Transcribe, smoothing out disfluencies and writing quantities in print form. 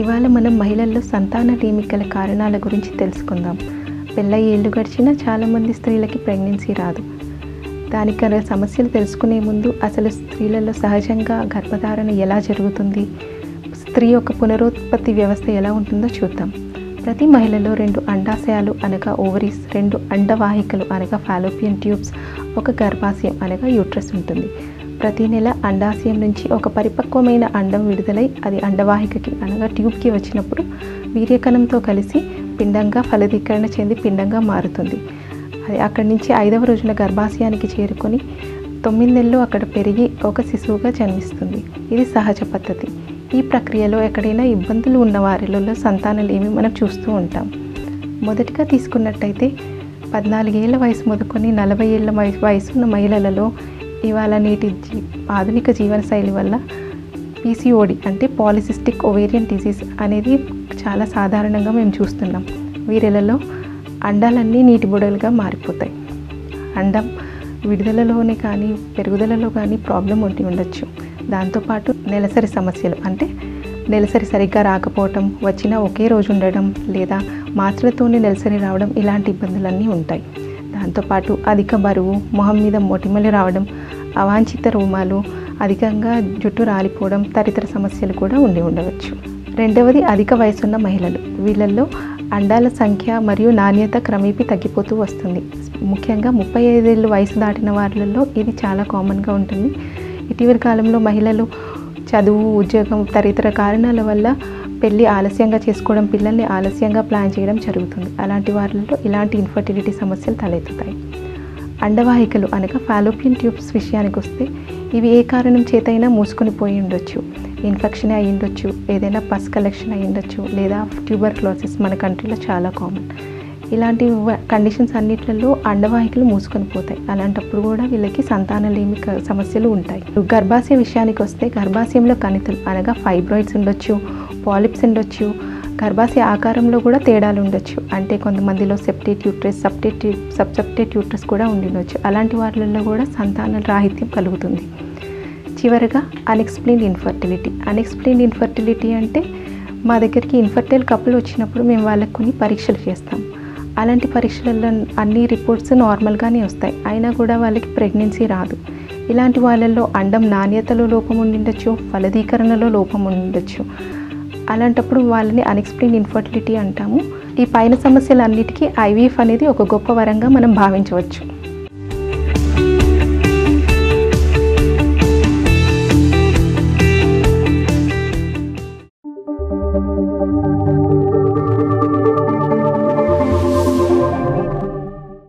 ఇవాళ మనం మహిళల్లో సంతానలేమి గల కారణాల గురించి తెలుసుకుందాం. పెళ్ళై ఏళ్ళు గడిచినా చాలామంది స్త్రీలకి ప్రెగ్నెన్సీ రాదు. దానికి గల సమస్యలు తెలుసుకునే ముందు అసలు స్త్రీలలో సహజంగా గర్భధారణ ఎలా జరుగుతుంది, స్త్రీ యొక్క పునరుత్పత్తి వ్యవస్థ ఎలా ఉంటుందో చూద్దాం. ప్రతి మహిళలో 2 అండాశయాలు అనగా ఓవరీస్, 2 అండవాహికలు అనగా ఫాలోపియన్ ట్యూబ్స్, ఒక గర్భాశయం అనగా యూట్రస్ ఉంటుంది. ప్రతి నెల అండాశయం నుంచి ఒక పరిపక్వమైన అండం విడుదలై అది అండవాహికకి అనగా ట్యూబ్కి వచ్చినప్పుడు వీర్యకణంతో కలిసి పిండంగా ఫలదీకరణ చెంది పిండంగా మారుతుంది. అది అక్కడి నుంచి 5వ రోజున గర్భాశయానికి చేరుకొని 9 నెలలు అక్కడ పెరిగి ఒక శిశువుగా జన్మిస్తుంది. ఇది సహజ పద్ధతి. ఈ ప్రక్రియలో ఎక్కడైనా ఇబ్బందులు ఉన్న వారిలో సంతానలేమి మనం చూస్తూ ఉంటాం. మొదటిగా తీసుకున్నట్టయితే 14 ఏళ్ల వయసు మొదలుకొని 40 ఏళ్ల వయసున్న మహిళలలో ఇవాళ నేటి ఆధునిక జీవనశైలి వల్ల పీసీఓడి అంటే పాలిసిస్టిక్ ఓవేరియన్ డిసీజ్ అనేది చాలా సాధారణంగా మేము చూస్తున్నాం. వీరిలలో అండాలన్నీ నీటి బుడగలుగా మారిపోతాయి. అండం విడుదలలోనే కానీ పెరుగుదలలో కానీ ప్రాబ్లం ఉండొచ్చు. దాంతోపాటు నెలసరి సమస్యలు అంటే నెలసరి సరిగ్గా రాకపోవటం, వచ్చినా ఒకే రోజు ఉండడం లేదా మాత్రలతోనే నెలసరి రావడం, ఇలాంటి ఇబ్బందులన్నీ ఉంటాయి. దాంతోపాటు అధిక బరువు, మొహం మీద మొటిమలు రావడం, అవాంఛిత రోమాలు, అధికంగా జుట్టు రాలిపోవడం తదితర సమస్యలు కూడా ఉండవచ్చు. రెండవది అధిక వయసున్న మహిళలు. వీళ్ళల్లో అండాల సంఖ్య మరియు నాణ్యత క్రమేపీ తగ్గిపోతూ వస్తుంది. ముఖ్యంగా 35 ఏళ్ళు వయసు దాటిన వారిలో ఇది చాలా కామన్గా ఉంటుంది. ఇటీవల కాలంలో మహిళలు చదువు, ఉద్యోగం తదితర కారణాల వల్ల పెళ్ళి ఆలస్యంగా చేసుకోవడం, పిల్లల్ని ఆలస్యంగా ప్లాన్ చేయడం జరుగుతుంది. అలాంటి వారిలో ఇలాంటి ఇన్ఫర్టిలిటీ సమస్యలు తలెత్తుతాయి. అండవాహికలు అనగా ఫాలోపియన్ ట్యూబ్స్ విషయానికి వస్తే ఇవి ఏ కారణం చేతైనా మూసుకొని పోయి ఉండొచ్చు. ఇన్ఫెక్షన్ అయి ఉండొచ్చు, ఏదైనా పస్ కలెక్షన్ అయి ఉండొచ్చు, లేదా ట్యూబర్క్లోసిస్ మన కంట్రీలో చాలా కామన్. ఇలాంటి కండిషన్స్ అన్నిట్లలో అండవాహికలు మూసుకొని పోతాయి. అలాంటప్పుడు కూడా వీళ్ళకి సంతానలేమి సమస్యలు ఉంటాయి. గర్భాశయ విషయానికి వస్తే గర్భాశయంలో కణితులు అనగా ఫైబ్రాయిడ్స్ ఉండొచ్చు, పాలిప్స్ ఉండొచ్చు, గర్భాశయ ఆకారంలో కూడా తేడాలు ఉండొచ్చు. అంటే కొంతమందిలో సెప్టేట్ యూట్రస్, సబ్సెప్టేట్ యూట్రస్ కూడా ఉండొచ్చు. అలాంటి వారిలో కూడా సంతాన రాహిత్యం కలుగుతుంది. చివరగా అన్ఎక్స్ప్లెయిన్డ్ ఇన్ఫర్టిలిటీ అంటే మా దగ్గరికి ఇన్ఫర్టైల్ కపుల్ వచ్చినప్పుడు మేము వాళ్ళకి కొన్ని పరీక్షలు చేస్తాం. అలాంటి పరీక్షలలో అన్ని రిపోర్ట్స్ నార్మల్గానే వస్తాయి, అయినా కూడా వాళ్ళకి ప్రెగ్నెన్సీ రాదు. ఇలాంటి వాళ్ళల్లో అండం నాణ్యతలో లోపం ఉండొచ్చు, ఫలదీకరణలో లోపం ఉండొచ్చు. అలాంటప్పుడు వాళ్ళని అన్ఎక్స్ప్లెయిన్డ్ ఇన్ఫర్టిలిటీ అంటాము. ఈ పైన సమస్యలన్నిటికీ ఐవీఎఫ్ అనేది ఒక గొప్ప వరంగా మనం భావించవచ్చు.